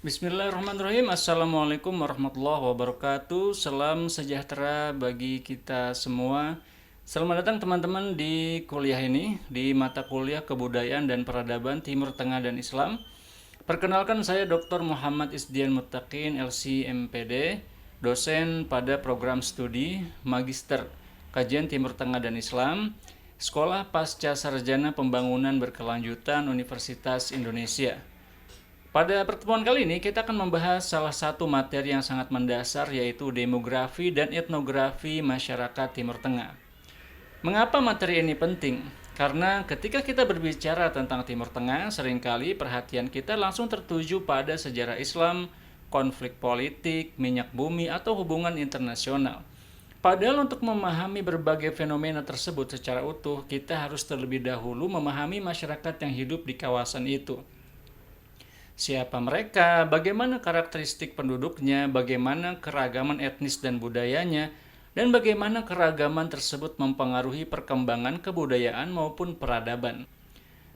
Bismillahirrahmanirrahim. Assalamualaikum warahmatullahi wabarakatuh. Salam sejahtera bagi kita semua. Selamat datang teman-teman di kuliah ini, di mata kuliah Kebudayaan dan Peradaban Timur Tengah dan Islam. Perkenalkan, saya Dr. Muhammad Isdian Muttaqin, LC MPD, dosen pada program studi Magister Kajian Timur Tengah dan Islam, Sekolah Pasca Sarjana Pembangunan Berkelanjutan Universitas Indonesia. Pada pertemuan kali ini kita akan membahas salah satu materi yang sangat mendasar, yaitu demografi dan etnografi masyarakat Timur Tengah. Mengapa materi ini penting? Karena ketika kita berbicara tentang Timur Tengah, seringkali perhatian kita langsung tertuju pada sejarah Islam, konflik politik, minyak bumi, atau hubungan internasional. Padahal untuk memahami berbagai fenomena tersebut secara utuh, kita harus terlebih dahulu memahami masyarakat yang hidup di kawasan itu. Siapa mereka, bagaimana karakteristik penduduknya, bagaimana keragaman etnis dan budayanya, dan bagaimana keragaman tersebut mempengaruhi perkembangan kebudayaan maupun peradaban.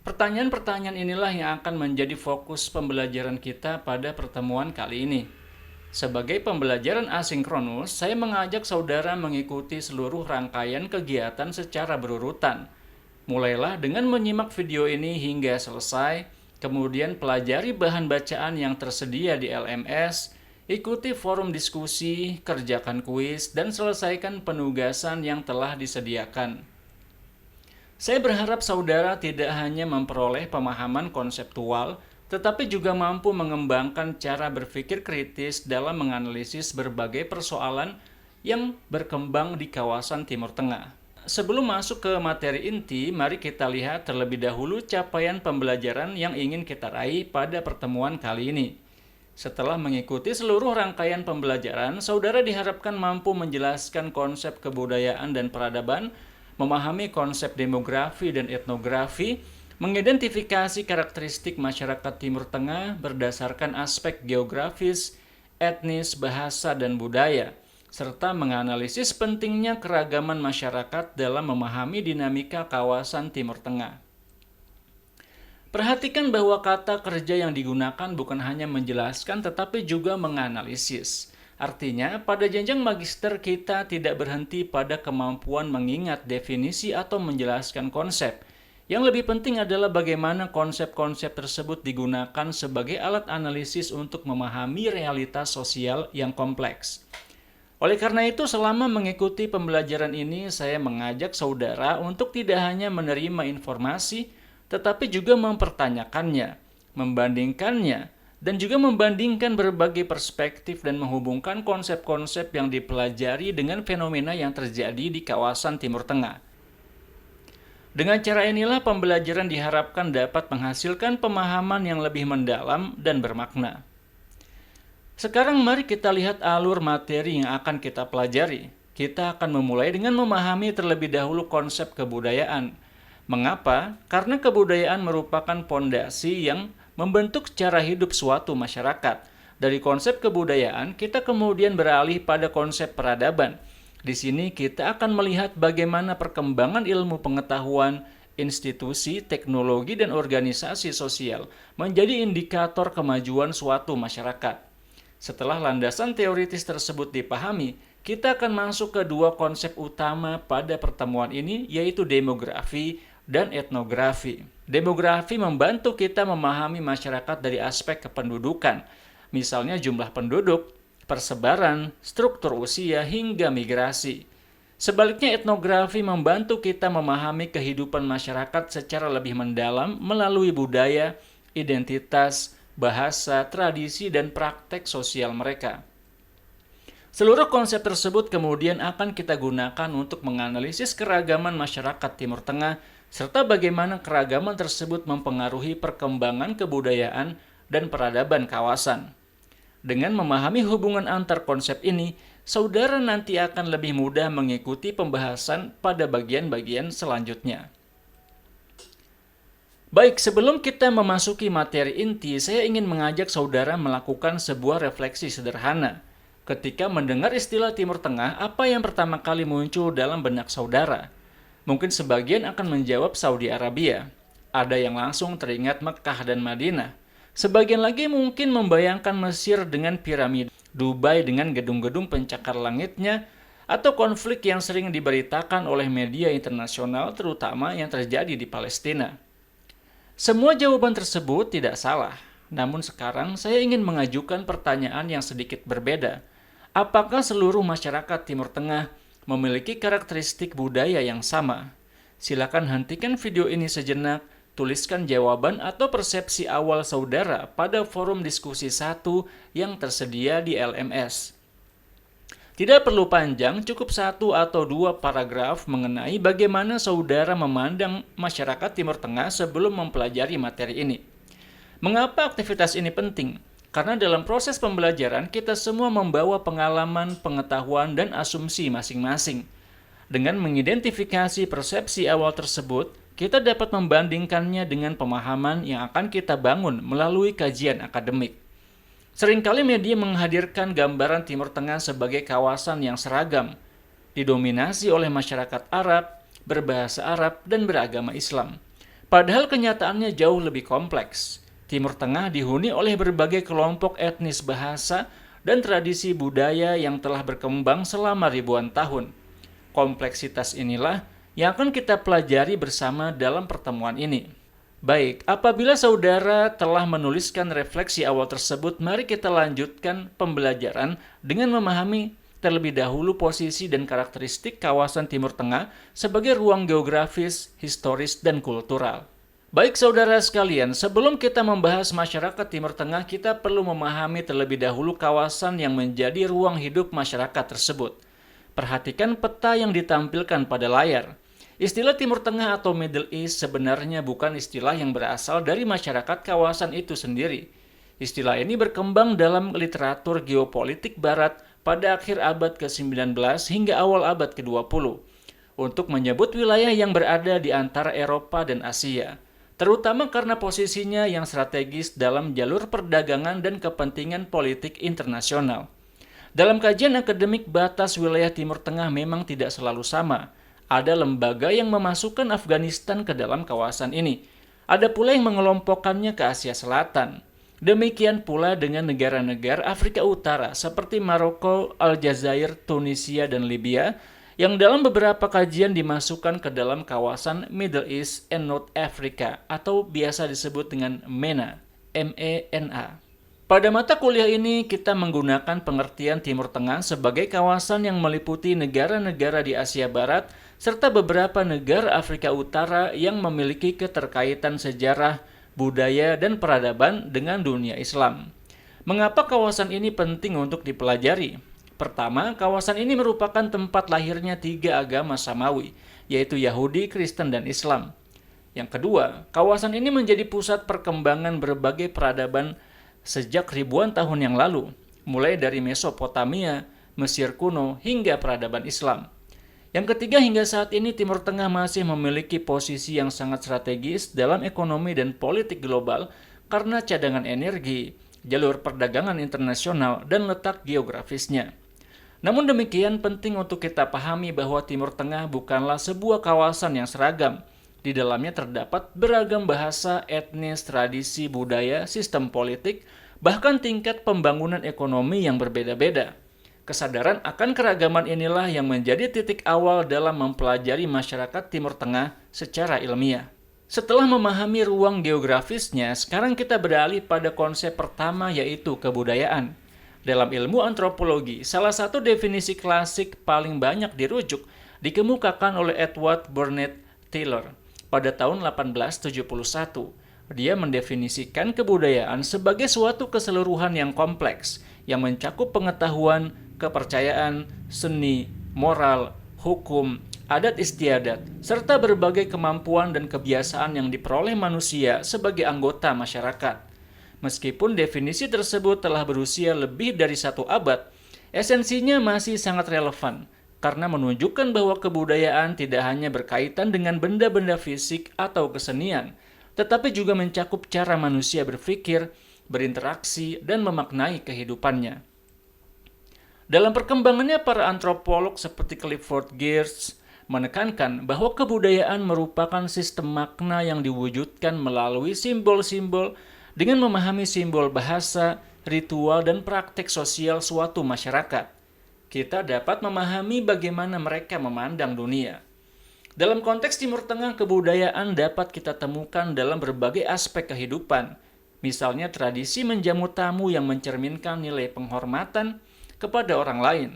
Pertanyaan-pertanyaan inilah yang akan menjadi fokus pembelajaran kita pada pertemuan kali ini. Sebagai pembelajaran asinkronus, saya mengajak saudara mengikuti seluruh rangkaian kegiatan secara berurutan. Mulailah dengan menyimak video ini hingga selesai. Kemudian pelajari bahan bacaan yang tersedia di LMS, ikuti forum diskusi, kerjakan kuis, dan selesaikan penugasan yang telah disediakan. Saya berharap saudara tidak hanya memperoleh pemahaman konseptual, tetapi juga mampu mengembangkan cara berpikir kritis dalam menganalisis berbagai persoalan yang berkembang di kawasan Timur Tengah. Sebelum masuk ke materi inti, mari kita lihat terlebih dahulu capaian pembelajaran yang ingin kita raih pada pertemuan kali ini. Setelah mengikuti seluruh rangkaian pembelajaran, saudara diharapkan mampu menjelaskan konsep kebudayaan dan peradaban, memahami konsep demografi dan etnografi, mengidentifikasi karakteristik masyarakat Timur Tengah berdasarkan aspek geografis, etnis, bahasa, dan budaya, serta menganalisis pentingnya keragaman masyarakat dalam memahami dinamika kawasan Timur Tengah. Perhatikan bahwa kata kerja yang digunakan bukan hanya menjelaskan tetapi juga menganalisis. Artinya, pada jenjang magister kita tidak berhenti pada kemampuan mengingat definisi atau menjelaskan konsep. Yang lebih penting adalah bagaimana konsep-konsep tersebut digunakan sebagai alat analisis untuk memahami realitas sosial yang kompleks. Oleh karena itu, selama mengikuti pembelajaran ini, saya mengajak saudara untuk tidak hanya menerima informasi, tetapi juga mempertanyakannya, membandingkannya, dan juga membandingkan berbagai perspektif dan menghubungkan konsep-konsep yang dipelajari dengan fenomena yang terjadi di kawasan Timur Tengah. Dengan cara inilah pembelajaran diharapkan dapat menghasilkan pemahaman yang lebih mendalam dan bermakna. Sekarang mari kita lihat alur materi yang akan kita pelajari. Kita akan memulai dengan memahami terlebih dahulu konsep kebudayaan. Mengapa? Karena kebudayaan merupakan pondasi yang membentuk cara hidup suatu masyarakat. Dari konsep kebudayaan, kita kemudian beralih pada konsep peradaban. Di sini kita akan melihat bagaimana perkembangan ilmu pengetahuan, institusi, teknologi, dan organisasi sosial menjadi indikator kemajuan suatu masyarakat. Setelah landasan teoritis tersebut dipahami, kita akan masuk ke dua konsep utama pada pertemuan ini, yaitu demografi dan etnografi. Demografi membantu kita memahami masyarakat dari aspek kependudukan, misalnya jumlah penduduk, persebaran, struktur usia, hingga migrasi. Sebaliknya, etnografi membantu kita memahami kehidupan masyarakat secara lebih mendalam melalui budaya, identitas, bahasa, tradisi, dan praktek sosial mereka. Seluruh konsep tersebut kemudian akan kita gunakan untuk menganalisis keragaman masyarakat Timur Tengah, serta bagaimana keragaman tersebut mempengaruhi perkembangan kebudayaan dan peradaban kawasan. Dengan memahami hubungan antar konsep ini, saudara nanti akan lebih mudah mengikuti pembahasan pada bagian-bagian selanjutnya. Baik, sebelum kita memasuki materi inti, saya ingin mengajak saudara melakukan sebuah refleksi sederhana. Ketika mendengar istilah Timur Tengah, apa yang pertama kali muncul dalam benak saudara? Mungkin sebagian akan menjawab Saudi Arabia. Ada yang langsung teringat Mekah dan Madinah. Sebagian lagi mungkin membayangkan Mesir dengan piramida, Dubai dengan gedung-gedung pencakar langitnya, atau konflik yang sering diberitakan oleh media internasional terutama yang terjadi di Palestina. Semua jawaban tersebut tidak salah, namun sekarang saya ingin mengajukan pertanyaan yang sedikit berbeda. Apakah seluruh masyarakat Timur Tengah memiliki karakteristik budaya yang sama? Silakan hentikan video ini sejenak, tuliskan jawaban atau persepsi awal saudara pada forum diskusi 1 yang tersedia di LMS. Tidak perlu panjang, cukup 1 atau 2 paragraf mengenai bagaimana saudara memandang masyarakat Timur Tengah sebelum mempelajari materi ini. Mengapa aktivitas ini penting? Karena dalam proses pembelajaran kita semua membawa pengalaman, pengetahuan, dan asumsi masing-masing. Dengan mengidentifikasi persepsi awal tersebut, kita dapat membandingkannya dengan pemahaman yang akan kita bangun melalui kajian akademik. Seringkali media menghadirkan gambaran Timur Tengah sebagai kawasan yang seragam, didominasi oleh masyarakat Arab, berbahasa Arab, dan beragama Islam. Padahal kenyataannya jauh lebih kompleks. Timur Tengah dihuni oleh berbagai kelompok etnis bahasa dan tradisi budaya yang telah berkembang selama ribuan tahun. Kompleksitas inilah yang akan kita pelajari bersama dalam pertemuan ini. Baik, apabila saudara telah menuliskan refleksi awal tersebut, mari kita lanjutkan pembelajaran dengan memahami terlebih dahulu posisi dan karakteristik kawasan Timur Tengah sebagai ruang geografis, historis, dan kultural. Baik saudara sekalian, sebelum kita membahas masyarakat Timur Tengah, kita perlu memahami terlebih dahulu kawasan yang menjadi ruang hidup masyarakat tersebut. Perhatikan peta yang ditampilkan pada layar. Istilah Timur Tengah atau Middle East sebenarnya bukan istilah yang berasal dari masyarakat kawasan itu sendiri. Istilah ini berkembang dalam literatur geopolitik barat pada akhir abad ke-19 hingga awal abad ke-20 untuk menyebut wilayah yang berada di antara Eropa dan Asia, terutama karena posisinya yang strategis dalam jalur perdagangan dan kepentingan politik internasional. Dalam kajian akademik, batas wilayah Timur Tengah memang tidak selalu sama. Ada lembaga yang memasukkan Afghanistan ke dalam kawasan ini. Ada pula yang mengelompokkannya ke Asia Selatan. Demikian pula dengan negara-negara Afrika Utara seperti Maroko, Aljazair, Tunisia, dan Libya yang dalam beberapa kajian dimasukkan ke dalam kawasan Middle East and North Africa atau biasa disebut dengan MENA, MENA. Pada mata kuliah ini, kita menggunakan pengertian Timur Tengah sebagai kawasan yang meliputi negara-negara di Asia Barat serta beberapa negara Afrika Utara yang memiliki keterkaitan sejarah, budaya, dan peradaban dengan dunia Islam. Mengapa kawasan ini penting untuk dipelajari? Pertama, kawasan ini merupakan tempat lahirnya 3 agama samawi, yaitu Yahudi, Kristen, dan Islam. Yang kedua, kawasan ini menjadi pusat perkembangan berbagai peradaban sejak ribuan tahun yang lalu, mulai dari Mesopotamia, Mesir kuno, hingga peradaban Islam. Yang ketiga, hingga saat ini Timur Tengah masih memiliki posisi yang sangat strategis dalam ekonomi dan politik global karena cadangan energi, jalur perdagangan internasional, dan letak geografisnya. Namun demikian, penting untuk kita pahami bahwa Timur Tengah bukanlah sebuah kawasan yang seragam. Di dalamnya terdapat beragam bahasa, etnis, tradisi, budaya, sistem politik, bahkan tingkat pembangunan ekonomi yang berbeda-beda. Kesadaran akan keragaman inilah yang menjadi titik awal dalam mempelajari masyarakat Timur Tengah secara ilmiah. Setelah memahami ruang geografisnya, sekarang kita beralih pada konsep pertama, yaitu kebudayaan. Dalam ilmu antropologi, salah satu definisi klasik paling banyak dirujuk dikemukakan oleh Edward Burnett Taylor pada tahun 1871. Dia mendefinisikan kebudayaan sebagai suatu keseluruhan yang kompleks, yang mencakup pengetahuan, kepercayaan, seni, moral, hukum, adat istiadat, serta berbagai kemampuan dan kebiasaan yang diperoleh manusia sebagai anggota masyarakat. Meskipun definisi tersebut telah berusia lebih dari 1 abad, esensinya masih sangat relevan, karena menunjukkan bahwa kebudayaan tidak hanya berkaitan dengan benda-benda fisik atau kesenian, tetapi juga mencakup cara manusia berpikir, berinteraksi, dan memaknai kehidupannya. Dalam perkembangannya, para antropolog seperti Clifford Geertz menekankan bahwa kebudayaan merupakan sistem makna yang diwujudkan melalui simbol-simbol dengan memahami simbol bahasa, ritual, dan praktek sosial suatu masyarakat. Kita dapat memahami bagaimana mereka memandang dunia. Dalam konteks Timur Tengah, kebudayaan dapat kita temukan dalam berbagai aspek kehidupan. Misalnya tradisi menjamu tamu yang mencerminkan nilai penghormatan kepada orang lain,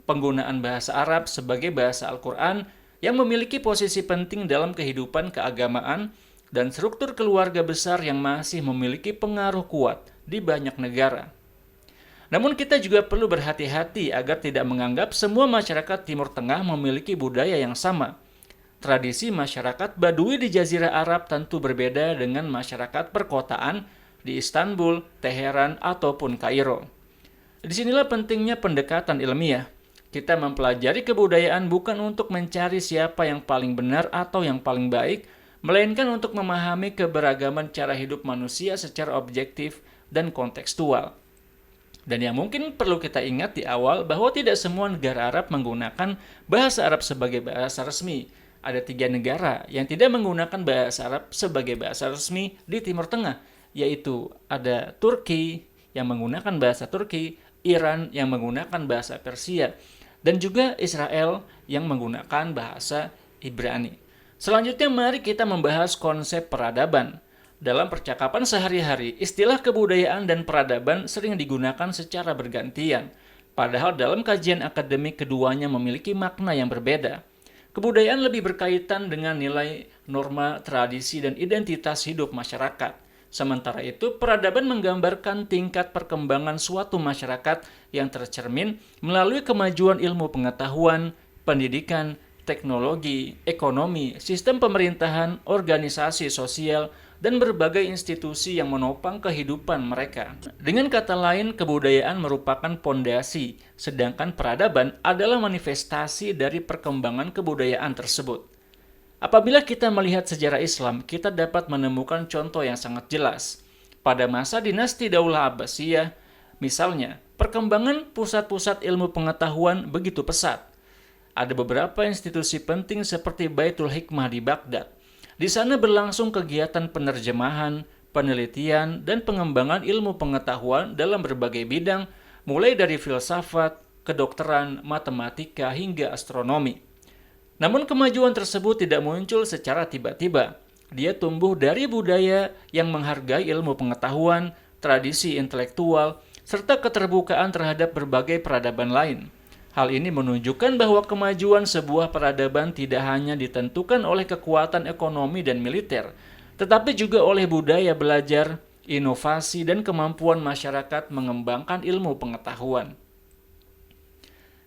penggunaan bahasa Arab sebagai bahasa Al-Quran yang memiliki posisi penting dalam kehidupan keagamaan, dan struktur keluarga besar yang masih memiliki pengaruh kuat di banyak negara. Namun kita juga perlu berhati-hati agar tidak menganggap semua masyarakat Timur Tengah memiliki budaya yang sama. Tradisi masyarakat Badui di Jazirah Arab tentu berbeda dengan masyarakat perkotaan di Istanbul, Teheran, ataupun Kairo. Disinilah pentingnya pendekatan ilmiah. Kita mempelajari kebudayaan bukan untuk mencari siapa yang paling benar atau yang paling baik, melainkan untuk memahami keberagaman cara hidup manusia secara objektif dan kontekstual. Dan yang mungkin perlu kita ingat di awal bahwa tidak semua negara Arab menggunakan bahasa Arab sebagai bahasa resmi. Ada 3 negara yang tidak menggunakan bahasa Arab sebagai bahasa resmi di Timur Tengah, yaitu ada Turki yang menggunakan bahasa Turki, Iran yang menggunakan bahasa Persia, dan juga Israel yang menggunakan bahasa Ibrani. Selanjutnya mari kita membahas konsep peradaban. Dalam percakapan sehari-hari, istilah kebudayaan dan peradaban sering digunakan secara bergantian, padahal dalam kajian akademik keduanya memiliki makna yang berbeda. Kebudayaan lebih berkaitan dengan nilai, norma, tradisi, dan identitas hidup masyarakat. Sementara itu, peradaban menggambarkan tingkat perkembangan suatu masyarakat yang tercermin melalui kemajuan ilmu pengetahuan, pendidikan, teknologi, ekonomi, sistem pemerintahan, organisasi sosial, dan berbagai institusi yang menopang kehidupan mereka. Dengan kata lain, kebudayaan merupakan pondasi, sedangkan peradaban adalah manifestasi dari perkembangan kebudayaan tersebut. Apabila kita melihat sejarah Islam, kita dapat menemukan contoh yang sangat jelas. Pada masa dinasti Daulah Abbasiyah, misalnya, perkembangan pusat-pusat ilmu pengetahuan begitu pesat. Ada beberapa institusi penting seperti Baitul Hikmah di Baghdad. Di sana berlangsung kegiatan penerjemahan, penelitian, dan pengembangan ilmu pengetahuan dalam berbagai bidang, mulai dari filsafat, kedokteran, matematika, hingga astronomi. Namun kemajuan tersebut tidak muncul secara tiba-tiba. Dia tumbuh dari budaya yang menghargai ilmu pengetahuan, tradisi intelektual, serta keterbukaan terhadap berbagai peradaban lain. Hal ini menunjukkan bahwa kemajuan sebuah peradaban tidak hanya ditentukan oleh kekuatan ekonomi dan militer, tetapi juga oleh budaya belajar, inovasi, dan kemampuan masyarakat mengembangkan ilmu pengetahuan.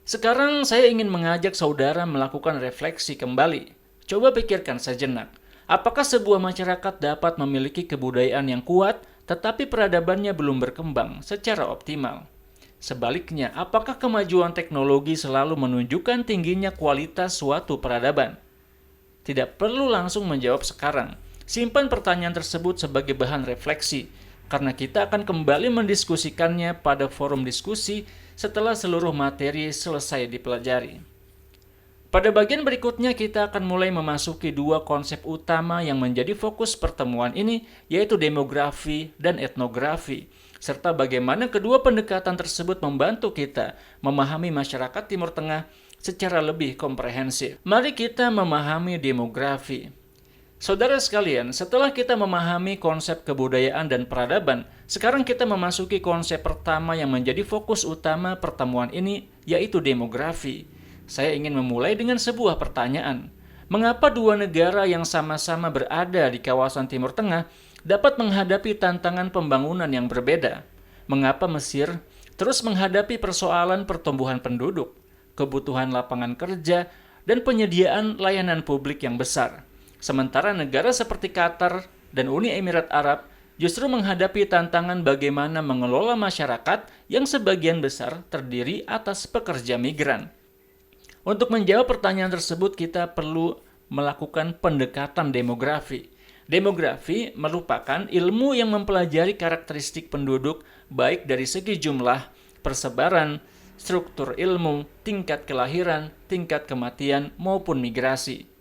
Sekarang saya ingin mengajak saudara melakukan refleksi kembali. Coba pikirkan sejenak, apakah sebuah masyarakat dapat memiliki kebudayaan yang kuat, tetapi peradabannya belum berkembang secara optimal? Sebaliknya, apakah kemajuan teknologi selalu menunjukkan tingginya kualitas suatu peradaban? Tidak perlu langsung menjawab sekarang. Simpan pertanyaan tersebut sebagai bahan refleksi, karena kita akan kembali mendiskusikannya pada forum diskusi setelah seluruh materi selesai dipelajari. Pada bagian berikutnya kita akan mulai memasuki 2 konsep utama yang menjadi fokus pertemuan ini, yaitu demografi dan etnografi, serta bagaimana kedua pendekatan tersebut membantu kita memahami masyarakat Timur Tengah secara lebih komprehensif. Mari kita memahami demografi. Saudara sekalian, setelah kita memahami konsep kebudayaan dan peradaban, sekarang kita memasuki konsep pertama yang menjadi fokus utama pertemuan ini, yaitu demografi. Saya ingin memulai dengan sebuah pertanyaan. Mengapa 2 negara yang sama-sama berada di kawasan Timur Tengah dapat menghadapi tantangan pembangunan yang berbeda? Mengapa Mesir terus menghadapi persoalan pertumbuhan penduduk, kebutuhan lapangan kerja, dan penyediaan layanan publik yang besar? Sementara negara seperti Qatar dan Uni Emirat Arab justru menghadapi tantangan bagaimana mengelola masyarakat yang sebagian besar terdiri atas pekerja migran. Untuk menjawab pertanyaan tersebut, kita perlu melakukan pendekatan demografi. Demografi merupakan ilmu yang mempelajari karakteristik penduduk baik dari segi jumlah, persebaran, struktur ilmu, tingkat kelahiran, tingkat kematian, maupun migrasi.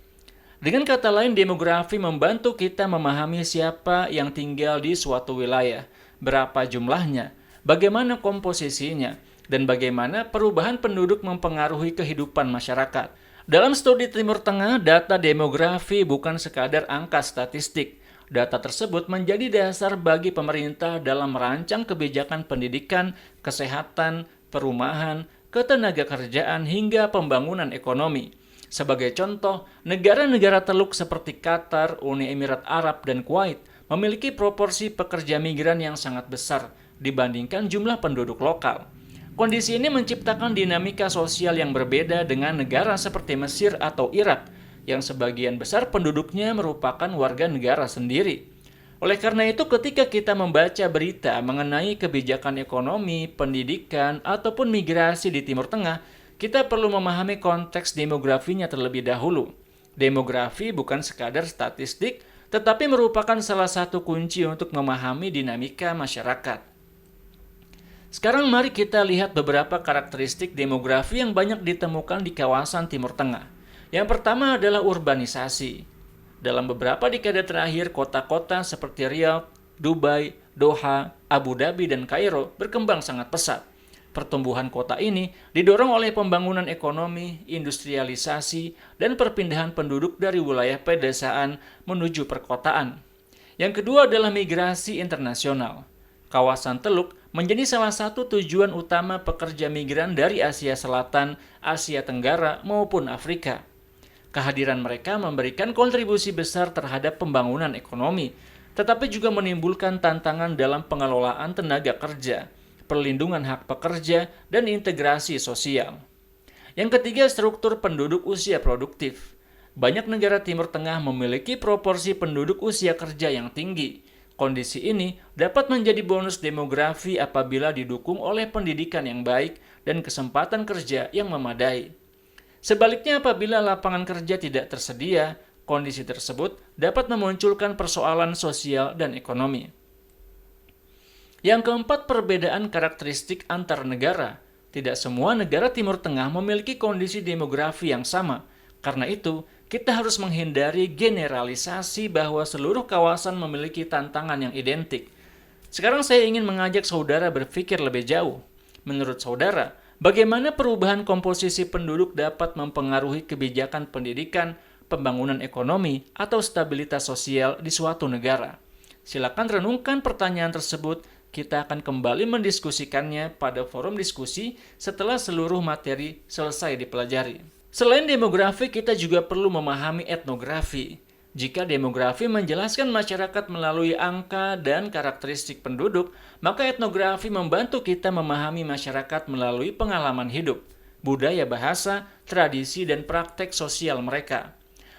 Dengan kata lain, demografi membantu kita memahami siapa yang tinggal di suatu wilayah, berapa jumlahnya, bagaimana komposisinya, dan bagaimana perubahan penduduk mempengaruhi kehidupan masyarakat. Dalam studi Timur Tengah, data demografi bukan sekadar angka statistik. Data tersebut menjadi dasar bagi pemerintah dalam merancang kebijakan pendidikan, kesehatan, perumahan, ketenagakerjaan, hingga pembangunan ekonomi. Sebagai contoh, negara-negara Teluk seperti Qatar, Uni Emirat Arab, dan Kuwait memiliki proporsi pekerja migran yang sangat besar dibandingkan jumlah penduduk lokal. Kondisi ini menciptakan dinamika sosial yang berbeda dengan negara seperti Mesir atau Irak, yang sebagian besar penduduknya merupakan warga negara sendiri. Oleh karena itu, ketika kita membaca berita mengenai kebijakan ekonomi, pendidikan, ataupun migrasi di Timur Tengah, kita perlu memahami konteks demografinya terlebih dahulu. Demografi bukan sekadar statistik, tetapi merupakan salah satu kunci untuk memahami dinamika masyarakat. Sekarang mari kita lihat beberapa karakteristik demografi yang banyak ditemukan di kawasan Timur Tengah. Yang pertama adalah urbanisasi. Dalam beberapa dekade terakhir, kota-kota seperti Riyadh, Dubai, Doha, Abu Dhabi, dan Kairo berkembang sangat pesat. Pertumbuhan kota ini didorong oleh pembangunan ekonomi, industrialisasi, dan perpindahan penduduk dari wilayah pedesaan menuju perkotaan. Yang kedua adalah migrasi internasional. Kawasan Teluk menjadi salah satu tujuan utama pekerja migran dari Asia Selatan, Asia Tenggara, maupun Afrika. Kehadiran mereka memberikan kontribusi besar terhadap pembangunan ekonomi, tetapi juga menimbulkan tantangan dalam pengelolaan tenaga kerja, perlindungan hak pekerja, dan integrasi sosial. Yang ketiga, struktur penduduk usia produktif. Banyak negara Timur Tengah memiliki proporsi penduduk usia kerja yang tinggi. Kondisi ini dapat menjadi bonus demografi apabila didukung oleh pendidikan yang baik dan kesempatan kerja yang memadai. Sebaliknya, apabila lapangan kerja tidak tersedia, kondisi tersebut dapat memunculkan persoalan sosial dan ekonomi. Yang keempat, perbedaan karakteristik antar negara. Tidak semua negara Timur Tengah memiliki kondisi demografi yang sama. Karena itu, kita harus menghindari generalisasi bahwa seluruh kawasan memiliki tantangan yang identik. Sekarang saya ingin mengajak saudara berpikir lebih jauh. Menurut saudara, bagaimana perubahan komposisi penduduk dapat mempengaruhi kebijakan pendidikan, pembangunan ekonomi, atau stabilitas sosial di suatu negara? Silakan renungkan pertanyaan tersebut. Kita akan kembali mendiskusikannya pada forum diskusi setelah seluruh materi selesai dipelajari. Selain demografi, kita juga perlu memahami etnografi. Jika demografi menjelaskan masyarakat melalui angka dan karakteristik penduduk, maka etnografi membantu kita memahami masyarakat melalui pengalaman hidup, budaya bahasa, tradisi, dan praktek sosial mereka.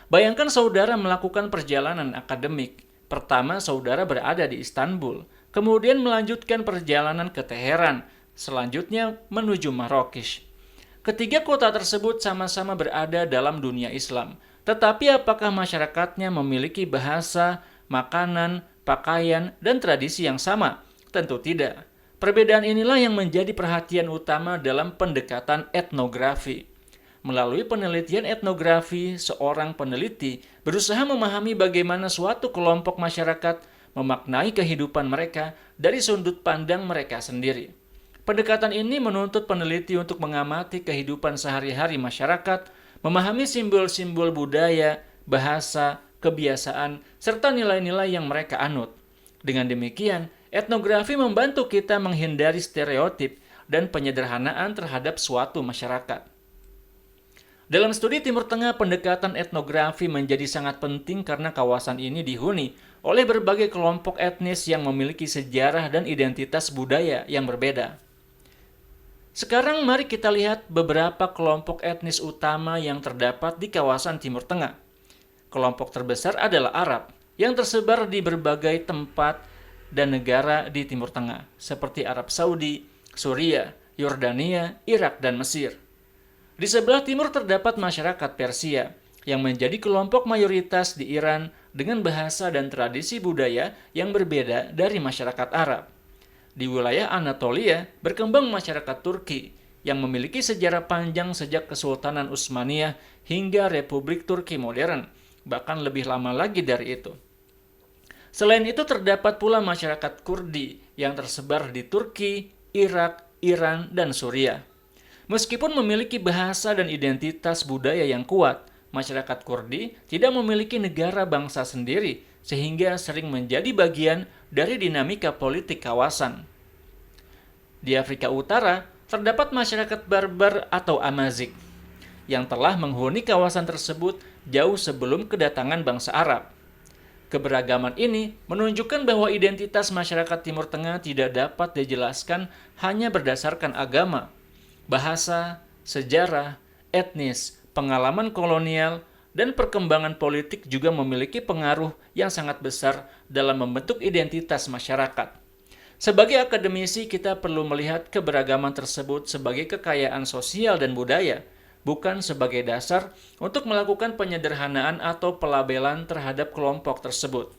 Bayangkan saudara melakukan perjalanan akademik. Pertama, saudara berada di Istanbul, kemudian melanjutkan perjalanan ke Teheran, selanjutnya menuju Marrakesh. Ketiga kota tersebut sama-sama berada dalam dunia Islam, tetapi apakah masyarakatnya memiliki bahasa, makanan, pakaian, dan tradisi yang sama? Tentu tidak. Perbedaan inilah yang menjadi perhatian utama dalam pendekatan etnografi. Melalui penelitian etnografi, seorang peneliti berusaha memahami bagaimana suatu kelompok masyarakat memaknai kehidupan mereka dari sudut pandang mereka sendiri. Pendekatan ini menuntut peneliti untuk mengamati kehidupan sehari-hari masyarakat, memahami simbol-simbol budaya, bahasa, kebiasaan, serta nilai-nilai yang mereka anut. Dengan demikian, etnografi membantu kita menghindari stereotip dan penyederhanaan terhadap suatu masyarakat. Dalam studi Timur Tengah, pendekatan etnografi menjadi sangat penting karena kawasan ini dihuni oleh berbagai kelompok etnis yang memiliki sejarah dan identitas budaya yang berbeda. Sekarang mari kita lihat beberapa kelompok etnis utama yang terdapat di kawasan Timur Tengah. Kelompok terbesar adalah Arab, yang tersebar di berbagai tempat dan negara di Timur Tengah, seperti Arab Saudi, Suriah, Yordania, Irak, dan Mesir. Di sebelah timur terdapat masyarakat Persia, yang menjadi kelompok mayoritas di Iran dengan bahasa dan tradisi budaya yang berbeda dari masyarakat Arab. Di wilayah Anatolia, berkembang masyarakat Turki, yang memiliki sejarah panjang sejak Kesultanan Utsmaniyah hingga Republik Turki modern. bahkan lebih lama lagi dari itu. Selain itu terdapat pula masyarakat Kurdi yang tersebar di Turki, Irak, Iran, dan Suriah. Meskipun memiliki bahasa dan identitas budaya yang kuat, masyarakat Kurdi tidak memiliki negara bangsa sendiri sehingga sering menjadi bagian dari dinamika politik kawasan. Di Afrika Utara, terdapat masyarakat Barbar atau Amazigh yang telah menghuni kawasan tersebut jauh sebelum kedatangan bangsa Arab. Keberagaman ini menunjukkan bahwa identitas masyarakat Timur Tengah tidak dapat dijelaskan hanya berdasarkan agama, bahasa, sejarah, etnis, pengalaman kolonial, dan perkembangan politik juga memiliki pengaruh yang sangat besar dalam membentuk identitas masyarakat. Sebagai akademisi, kita perlu melihat keberagaman tersebut sebagai kekayaan sosial dan budaya, bukan sebagai dasar untuk melakukan penyederhanaan atau pelabelan terhadap kelompok tersebut.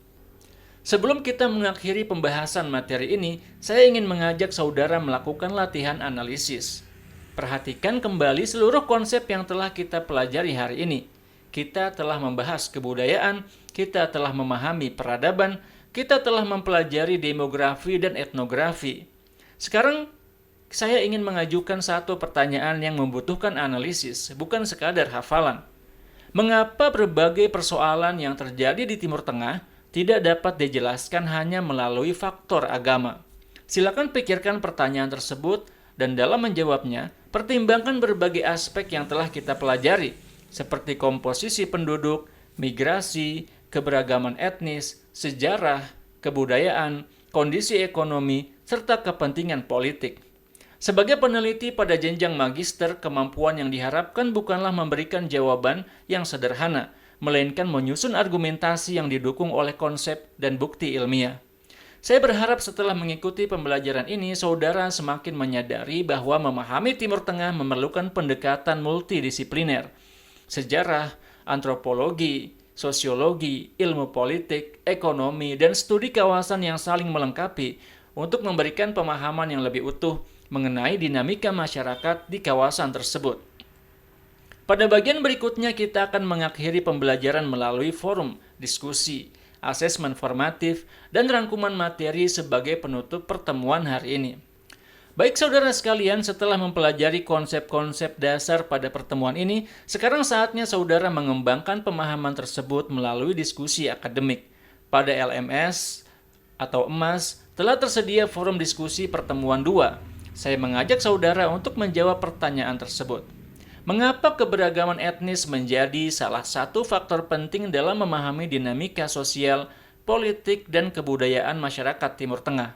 Sebelum kita mengakhiri pembahasan materi ini, saya ingin mengajak saudara melakukan latihan analisis. Perhatikan kembali seluruh konsep yang telah kita pelajari hari ini. Kita telah membahas kebudayaan, kita telah memahami peradaban, kita telah mempelajari demografi dan etnografi. Sekarang, saya ingin mengajukan satu pertanyaan yang membutuhkan analisis, bukan sekadar hafalan. Mengapa berbagai persoalan yang terjadi di Timur Tengah tidak dapat dijelaskan hanya melalui faktor agama? Silakan pikirkan pertanyaan tersebut dan dalam menjawabnya, pertimbangkan berbagai aspek yang telah kita pelajari, seperti komposisi penduduk, migrasi, keberagaman etnis, sejarah, kebudayaan, kondisi ekonomi, serta kepentingan politik. Sebagai peneliti pada jenjang magister, kemampuan yang diharapkan bukanlah memberikan jawaban yang sederhana, melainkan menyusun argumentasi yang didukung oleh konsep dan bukti ilmiah. Saya berharap setelah mengikuti pembelajaran ini, saudara semakin menyadari bahwa memahami Timur Tengah memerlukan pendekatan multidisipliner. Sejarah, antropologi, sosiologi, ilmu politik, ekonomi, dan studi kawasan yang saling melengkapi untuk memberikan pemahaman yang lebih utuh mengenai dinamika masyarakat di kawasan tersebut. Pada bagian berikutnya kita akan mengakhiri pembelajaran melalui forum, diskusi, asesmen formatif, dan rangkuman materi sebagai penutup pertemuan hari ini. Baik saudara sekalian, setelah mempelajari konsep-konsep dasar pada pertemuan ini, sekarang saatnya saudara mengembangkan pemahaman tersebut melalui diskusi akademik. Pada LMS atau EMAS telah tersedia forum diskusi pertemuan 2. Saya mengajak saudara untuk menjawab pertanyaan tersebut. Mengapa keberagaman etnis menjadi salah satu faktor penting dalam memahami dinamika sosial, politik, dan kebudayaan masyarakat Timur Tengah?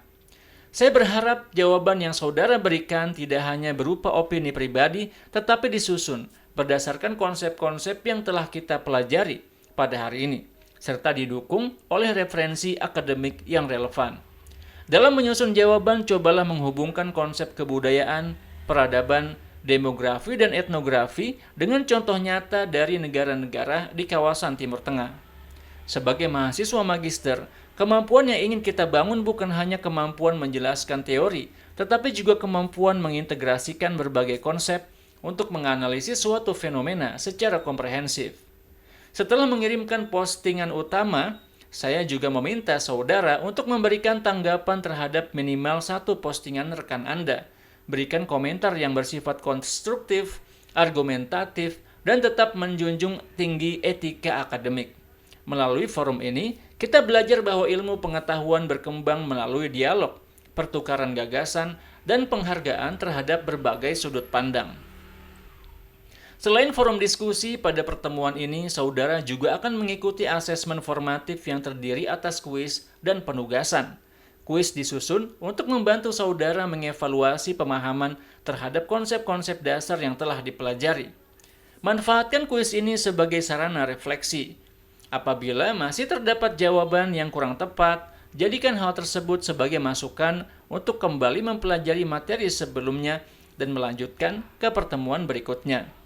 Saya berharap jawaban yang saudara berikan tidak hanya berupa opini pribadi, tetapi disusun berdasarkan konsep-konsep yang telah kita pelajari pada hari ini, serta didukung oleh referensi akademik yang relevan. Dalam menyusun jawaban, cobalah menghubungkan konsep kebudayaan, peradaban, demografi, dan etnografi dengan contoh nyata dari negara-negara di kawasan Timur Tengah. Sebagai mahasiswa magister, kemampuan yang ingin kita bangun bukan hanya kemampuan menjelaskan teori, tetapi juga kemampuan mengintegrasikan berbagai konsep untuk menganalisis suatu fenomena secara komprehensif. Setelah mengirimkan postingan utama, saya juga meminta saudara untuk memberikan tanggapan terhadap minimal satu postingan rekan Anda. Berikan komentar yang bersifat konstruktif, argumentatif, dan tetap menjunjung tinggi etika akademik. Melalui forum ini, kita belajar bahwa ilmu pengetahuan berkembang melalui dialog, pertukaran gagasan, dan penghargaan terhadap berbagai sudut pandang. Selain forum diskusi, pada pertemuan ini saudara juga akan mengikuti asesmen formatif yang terdiri atas kuis dan penugasan. Kuis disusun untuk membantu saudara mengevaluasi pemahaman terhadap konsep-konsep dasar yang telah dipelajari. Manfaatkan kuis ini sebagai sarana refleksi. Apabila masih terdapat jawaban yang kurang tepat, jadikan hal tersebut sebagai masukan untuk kembali mempelajari materi sebelumnya dan melanjutkan ke pertemuan berikutnya.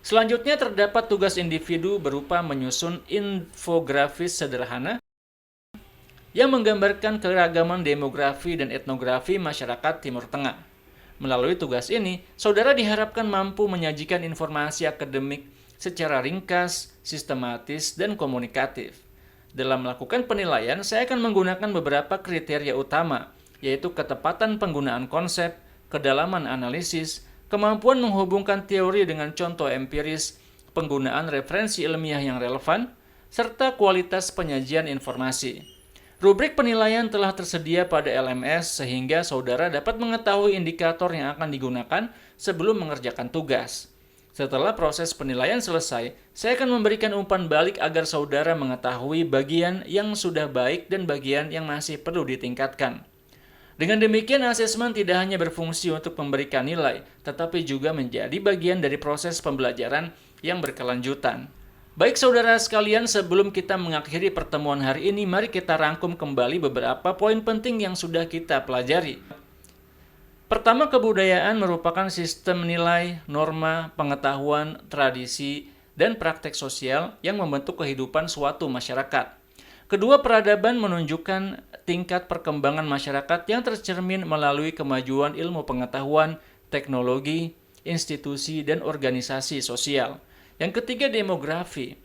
Selanjutnya terdapat tugas individu berupa menyusun infografis sederhana yang menggambarkan keragaman demografi dan etnografi masyarakat Timur Tengah. Melalui tugas ini, saudara diharapkan mampu menyajikan informasi akademik secara ringkas, sistematis, dan komunikatif. Dalam melakukan penilaian, saya akan menggunakan beberapa kriteria utama, yaitu ketepatan penggunaan konsep, kedalaman analisis, kemampuan menghubungkan teori dengan contoh empiris, penggunaan referensi ilmiah yang relevan, serta kualitas penyajian informasi. Rubrik penilaian telah tersedia pada LMS sehingga saudara dapat mengetahui indikator yang akan digunakan sebelum mengerjakan tugas. Setelah proses penilaian selesai, saya akan memberikan umpan balik agar saudara mengetahui bagian yang sudah baik dan bagian yang masih perlu ditingkatkan. Dengan demikian, asesmen tidak hanya berfungsi untuk memberikan nilai, tetapi juga menjadi bagian dari proses pembelajaran yang berkelanjutan. Baik saudara sekalian, sebelum kita mengakhiri pertemuan hari ini, mari kita rangkum kembali beberapa poin penting yang sudah kita pelajari. Pertama, kebudayaan merupakan sistem nilai, norma, pengetahuan, tradisi, dan praktek sosial yang membentuk kehidupan suatu masyarakat. Kedua, peradaban menunjukkan tingkat perkembangan masyarakat yang tercermin melalui kemajuan ilmu pengetahuan, teknologi, institusi, dan organisasi sosial. Yang ketiga, demografi,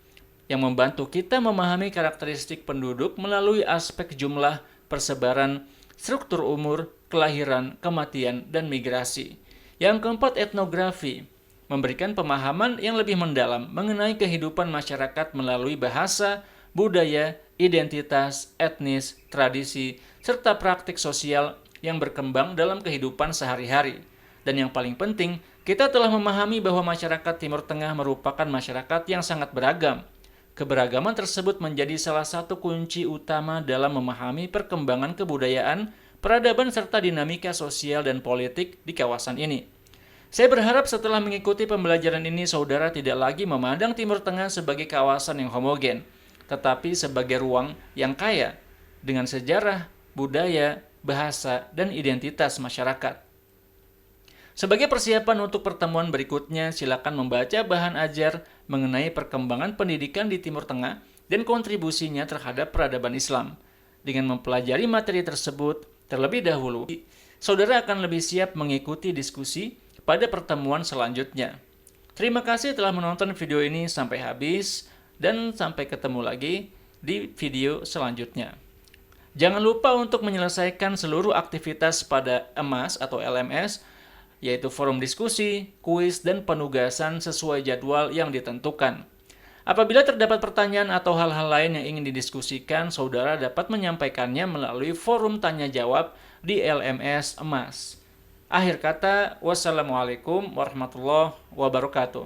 yang membantu kita memahami karakteristik penduduk melalui aspek jumlah, persebaran, struktur umur, kelahiran, kematian, dan migrasi. Yang keempat, etnografi, memberikan pemahaman yang lebih mendalam mengenai kehidupan masyarakat melalui bahasa, budaya, identitas, etnis, tradisi, serta praktik sosial yang berkembang dalam kehidupan sehari-hari. Dan yang paling penting, kita telah memahami bahwa masyarakat Timur Tengah merupakan masyarakat yang sangat beragam. Keberagaman tersebut menjadi salah satu kunci utama dalam memahami perkembangan kebudayaan, peradaban, serta dinamika sosial dan politik di kawasan ini. Saya berharap setelah mengikuti pembelajaran ini, saudara tidak lagi memandang Timur Tengah sebagai kawasan yang homogen, tetapi sebagai ruang yang kaya dengan sejarah, budaya, bahasa, dan identitas masyarakat. Sebagai persiapan untuk pertemuan berikutnya, silakan membaca bahan ajar mengenai perkembangan pendidikan di Timur Tengah dan kontribusinya terhadap peradaban Islam. Dengan mempelajari materi tersebut terlebih dahulu, saudara akan lebih siap mengikuti diskusi pada pertemuan selanjutnya. Terima kasih telah menonton video ini sampai habis dan sampai ketemu lagi di video selanjutnya. Jangan lupa untuk menyelesaikan seluruh aktivitas pada EMAS atau LMS, yaitu forum diskusi, kuis, dan penugasan sesuai jadwal yang ditentukan. Apabila terdapat pertanyaan atau hal-hal lain yang ingin didiskusikan, saudara dapat menyampaikannya melalui forum tanya-jawab di LMS EMAS. Akhir kata, wassalamualaikum warahmatullahi wabarakatuh.